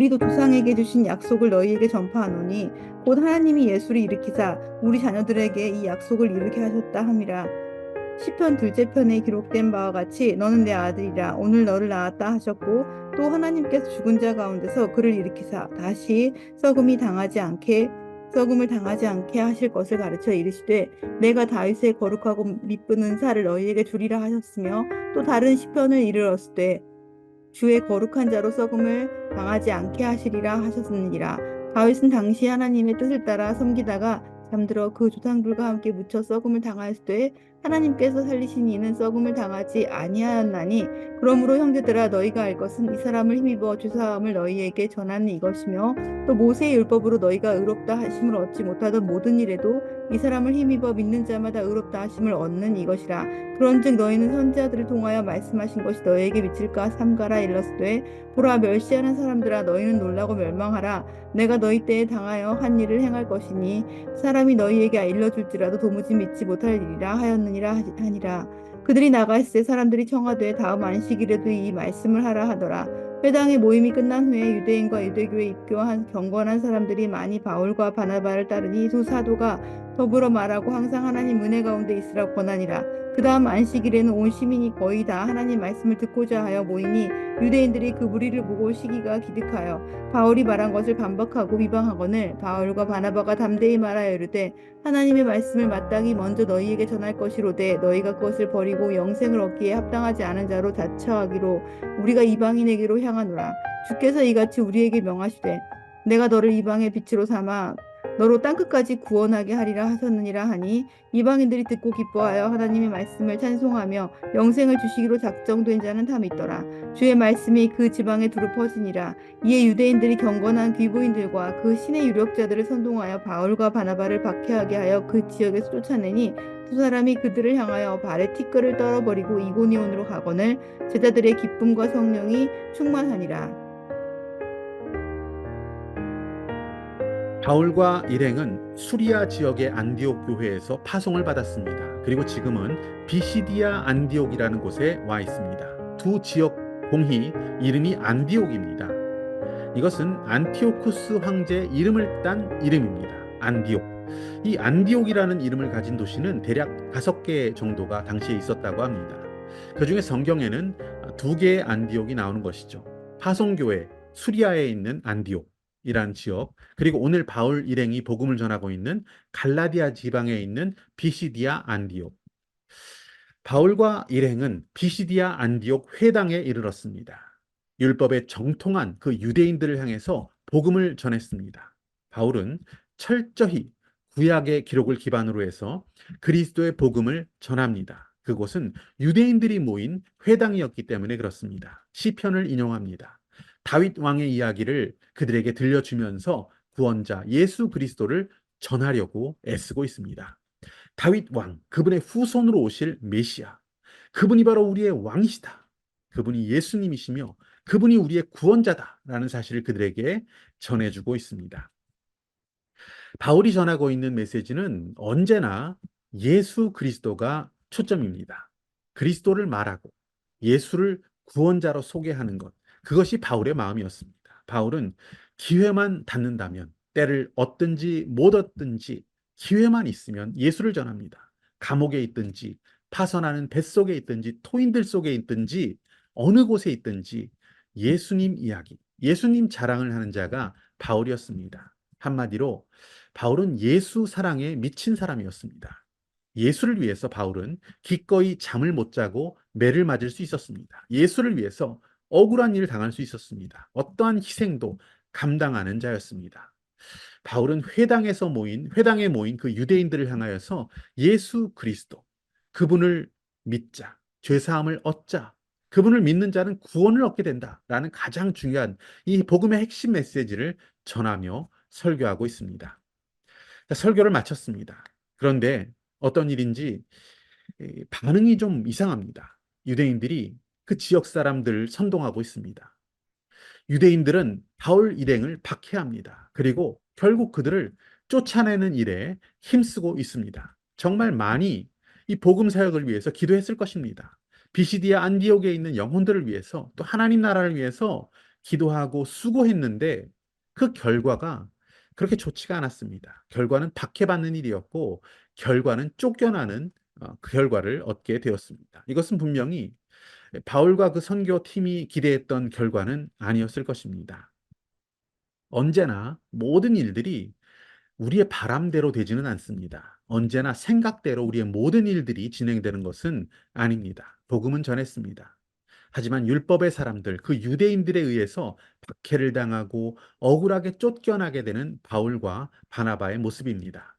우리도 조상에게 주신 약속을 너희에게 전파하노니 곧 하나님이 예수를 일으키사 우리 자녀들에게 이 약속을 이루게 하셨다 함이라. 시편 둘째 편에 기록된 바와 같이 너는 내 아들이라 오늘 너를 낳았다 하셨고, 또 하나님께서 죽은 자 가운데서 그를 일으키사 다시 썩음을 당하지 않게 하실 것을 가르쳐 이르시되, 내가 다윗의 거룩하고 미쁜 은사를 너희에게 주리라 하셨으며, 또 다른 시편을 이르렀을 주의 거룩한 자로 썩음을 당하지 않게 하시리라 하셨느니라. 다윗은 당시 하나님의 뜻을 따라 섬기다가 잠들어 그 조상들과 함께 묻혀 썩음을 당하였을 때 하나님께서 살리신 이는 썩음을 당하지 아니하였나니, 그러므로 형제들아 너희가 알 것은 이 사람을 힘입어 죄사함을 너희에게 전하는 이것이며, 또 모세의 율법으로 너희가 의롭다 하심을 얻지 못하던 모든 일에도 이 사람을 힘입어 믿는 자마다 의롭다 하심을 얻는 이것이라. 그런즉 너희는 선지자들을 통하여 말씀하신 것이 너희에게 미칠까 삼가라 일렀으되, 보라 멸시하는 사람들아 너희는 놀라고 멸망하라. 내가 너희 때에 당하여 한 일을 행할 것이니 사람이 너희에게 알려줄지라도 도무지 믿지 못할 일이라 하였느니라 하니라. 그들이 나갔을 때 사람들이 청하되 다음 안식일에도 이 말씀을 하라 하더라. 회당의 모임이 끝난 후에 유대인과 유대교에 입교한 경건한 사람들이 많이 바울과 바나바를 따르니 두 사도가 더불어 말하고 항상 하나님 은혜 가운데 있으라 권하니라. 그 다음 안식일에는 온 시민이 거의 다 하나님 말씀을 듣고자 하여 모이니 유대인들이 그 무리를 보고 시기가 기득하여 바울이 말한 것을 반박하고 비방하거늘 바울과 바나바가 담대히 말하여 이르되, 하나님의 말씀을 마땅히 먼저 너희에게 전할 것이로되 너희가 그것을 버리고 영생을 얻기에 합당하지 않은 자로 자처하기로 우리가 이방인에게로 향하노라. 주께서 이같이 우리에게 명하시되 내가 너를 이방의 빛으로 삼아 너로 땅끝까지 구원하게 하리라 하셨느니라 하니, 이방인들이 듣고 기뻐하여 하나님의 말씀을 찬송하며 영생을 주시기로 작정된 자는 다 믿더라. 주의 말씀이 그 지방에 두루 퍼지니라. 이에 유대인들이 경건한 귀부인들과 그 신의 유력자들을 선동하여 바울과 바나바를 박해하게 하여 그 지역에서 쫓아내니, 두 사람이 그들을 향하여 발에 티끌을 떨어버리고 이고니온으로 가거늘 제자들의 기쁨과 성령이 충만하니라. 바울과 일행은 수리아 지역의 안디옥 교회에서 파송을 받았습니다. 그리고 지금은 비시디아 안디옥이라는 곳에 와 있습니다. 두 지역 공히 이름이 안디옥입니다. 이것은 안티오쿠스 황제의 이름을 딴 이름입니다. 안디옥. 이 안디옥이라는 이름을 가진 도시는 대략 5개 정도가 당시에 있었다고 합니다. 그 중에 성경에는 2개의 안디옥이 나오는 것이죠. 파송교회 수리아에 있는 안디옥이라는 지역, 그리고 오늘 바울 일행이 복음을 전하고 있는 갈라디아 지방에 있는 비시디아 안디옥. 바울과 일행은 비시디아 안디옥 회당에 이르렀습니다. 율법에 정통한 그 유대인들을 향해서 복음을 전했습니다. 바울은 철저히 구약의 기록을 기반으로 해서 그리스도의 복음을 전합니다. 그곳은 유대인들이 모인 회당이었기 때문에 그렇습니다. 시편을 인용합니다. 다윗 왕의 이야기를 그들에게 들려주면서 구원자 예수 그리스도를 전하려고 애쓰고 있습니다. 다윗 왕, 그분의 후손으로 오실 메시아, 그분이 바로 우리의 왕이시다. 그분이 예수님이시며 그분이 우리의 구원자다라는 사실을 그들에게 전해주고 있습니다. 바울이 전하고 있는 메시지는 언제나 예수 그리스도가 초점입니다. 그리스도를 말하고 예수를 구원자로 소개하는 것, 그것이 바울의 마음이었습니다. 바울은 기회만 닿는다면, 때를 얻든지 못 얻든지 기회만 있으면 예수를 전합니다. 감옥에 있든지 파선하는 뱃속에 있든지 토인들 속에 있든지 어느 곳에 있든지 예수님 이야기, 예수님 자랑을 하는 자가 바울이었습니다. 한마디로 바울은 예수 사랑에 미친 사람이었습니다. 예수를 위해서 바울은 기꺼이 잠을 못 자고 매를 맞을 수 있었습니다. 예수를 위해서 억울한 일을 당할 수 있었습니다. 어떠한 희생도 감당하는 자였습니다. 바울은 회당에 모인 그 유대인들을 향하여서 예수 그리스도, 그분을 믿자, 죄사함을 얻자, 그분을 믿는 자는 구원을 얻게 된다라는 가장 중요한 이 복음의 핵심 메시지를 전하며 설교하고 있습니다. 설교를 마쳤습니다. 그런데 어떤 일인지 반응이 좀 이상합니다. 유대인들이 그 지역 사람들을 선동하고 있습니다. 유대인들은 바울 일행을 박해합니다. 그리고 결국 그들을 쫓아내는 일에 힘쓰고 있습니다. 정말 많이 이 복음 사역을 위해서 기도했을 것입니다. 비시디아 안디옥에 있는 영혼들을 위해서, 또 하나님 나라를 위해서 기도하고 수고했는데 그 결과가 그렇게 좋지가 않았습니다. 결과는 박해받는 일이었고 결과는 쫓겨나는 그 결과를 얻게 되었습니다. 이것은 분명히 바울과 그 선교팀이 기대했던 결과는 아니었을 것입니다. 언제나 모든 일들이 우리의 바람대로 되지는 않습니다. 언제나 생각대로 우리의 모든 일들이 진행되는 것은 아닙니다. 복음은 전했습니다. 하지만 율법의 사람들, 그 유대인들에 의해서 박해를 당하고 억울하게 쫓겨나게 되는 바울과 바나바의 모습입니다.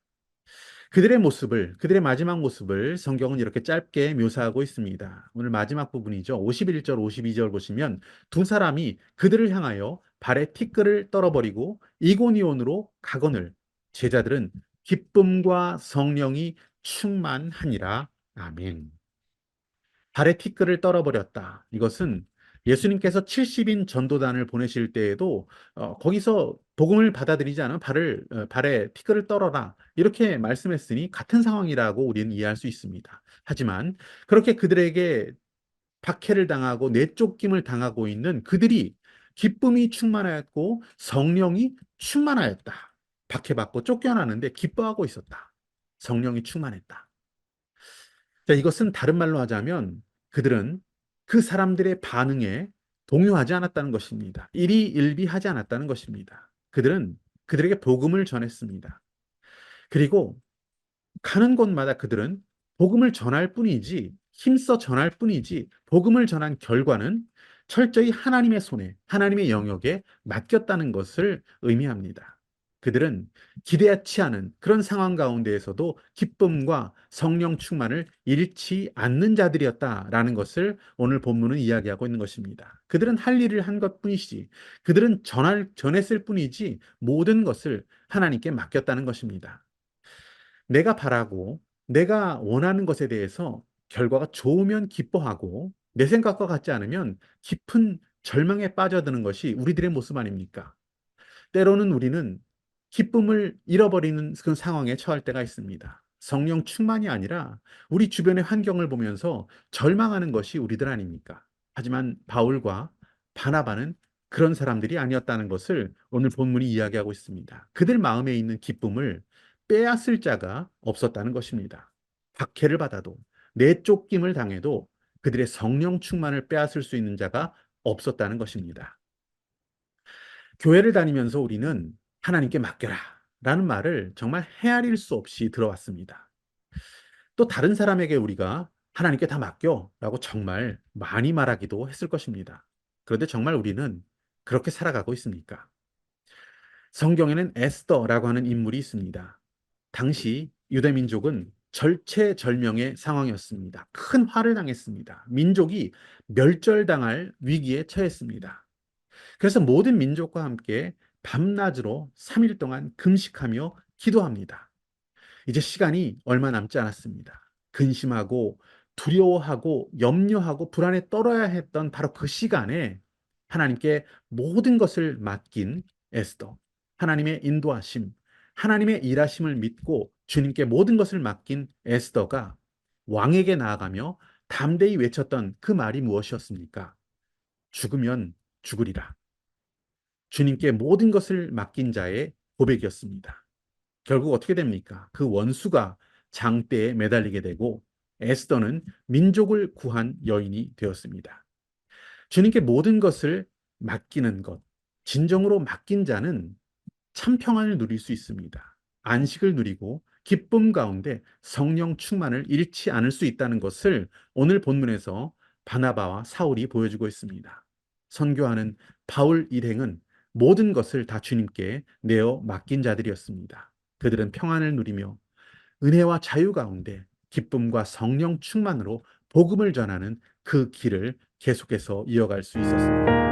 그들의 모습을, 그들의 마지막 모습을 성경은 이렇게 짧게 묘사하고 있습니다. 오늘 마지막 부분이죠. 51절, 52절 보시면 두 사람이 그들을 향하여 발에 티끌을 떨어버리고 이고니온으로 가거늘 제자들은 기쁨과 성령이 충만하니라. 아멘. 발에 티끌을 떨어버렸다. 이것은 예수님께서 70인 전도단을 보내실 때에도 거기서 복음을 받아들이지 않으면 발에 티끌을 떨어라 이렇게 말씀했으니 같은 상황이라고 우리는 이해할 수 있습니다. 하지만 그렇게 그들에게 박해를 당하고 내쫓김을 당하고 있는 그들이 기쁨이 충만하였고 성령이 충만하였다. 박해받고 쫓겨나는데 기뻐하고 있었다. 성령이 충만했다. 자, 이것은 다른 말로 하자면 그들은 그 사람들의 반응에 동요하지 않았다는 것입니다. 일희일비하지 않았다는 것입니다. 그들은 그들에게 복음을 전했습니다. 그리고 가는 곳마다 그들은 복음을 전할 뿐이지, 힘써 전할 뿐이지, 복음을 전한 결과는 철저히 하나님의 손에, 하나님의 영역에 맡겼다는 것을 의미합니다. 그들은 기대치 않은 그런 상황 가운데에서도 기쁨과 성령 충만을 잃지 않는 자들이었다라는 것을 오늘 본문은 이야기하고 있는 것입니다. 그들은 할 일을 한 것뿐이지, 그들은 전했을 뿐이지 모든 것을 하나님께 맡겼다는 것입니다. 내가 바라고 내가 원하는 것에 대해서 결과가 좋으면 기뻐하고 내 생각과 같지 않으면 깊은 절망에 빠져드는 것이 우리들의 모습 아닙니까? 때로는 우리는 기쁨을 잃어버리는 그런 상황에 처할 때가 있습니다. 성령 충만이 아니라 우리 주변의 환경을 보면서 절망하는 것이 우리들 아닙니까? 하지만 바울과 바나바는 그런 사람들이 아니었다는 것을 오늘 본문이 이야기하고 있습니다. 그들 마음에 있는 기쁨을 빼앗을 자가 없었다는 것입니다. 박해를 받아도 내쫓김을 당해도 그들의 성령 충만을 빼앗을 수 있는 자가 없었다는 것입니다. 교회를 다니면서 우리는 하나님께 맡겨라 라는 말을 정말 헤아릴 수 없이 들어왔습니다. 또 다른 사람에게 우리가 하나님께 다 맡겨 라고 정말 많이 말하기도 했을 것입니다. 그런데 정말 우리는 그렇게 살아가고 있습니까? 성경에는 에스더라고 하는 인물이 있습니다. 당시 유대민족은 절체절명의 상황이었습니다. 큰 화를 당했습니다. 민족이 멸절당할 위기에 처했습니다. 그래서 모든 민족과 함께 밤낮으로 3일 동안 금식하며 기도합니다. 이제 시간이 얼마 남지 않았습니다. 근심하고 두려워하고 염려하고 불안에 떨어야 했던 바로 그 시간에 하나님께 모든 것을 맡긴 에스더, 하나님의 인도하심, 하나님의 일하심을 믿고 주님께 모든 것을 맡긴 에스더가 왕에게 나아가며 담대히 외쳤던 그 말이 무엇이었습니까? 죽으면 죽으리라. 주님께 모든 것을 맡긴 자의 고백이었습니다. 결국 어떻게 됩니까? 그 원수가 장대에 매달리게 되고 에스더는 민족을 구한 여인이 되었습니다. 주님께 모든 것을 맡기는 것, 진정으로 맡긴 자는 참 평안을 누릴 수 있습니다. 안식을 누리고 기쁨 가운데 성령 충만을 잃지 않을 수 있다는 것을 오늘 본문에서 바나바와 사울이 보여주고 있습니다. 선교하는 바울 일행은 모든 것을 다 주님께 내어 맡긴 자들이었습니다. 그들은 평안을 누리며 은혜와 자유 가운데 기쁨과 성령 충만으로 복음을 전하는 그 길을 계속해서 이어갈 수 있었습니다.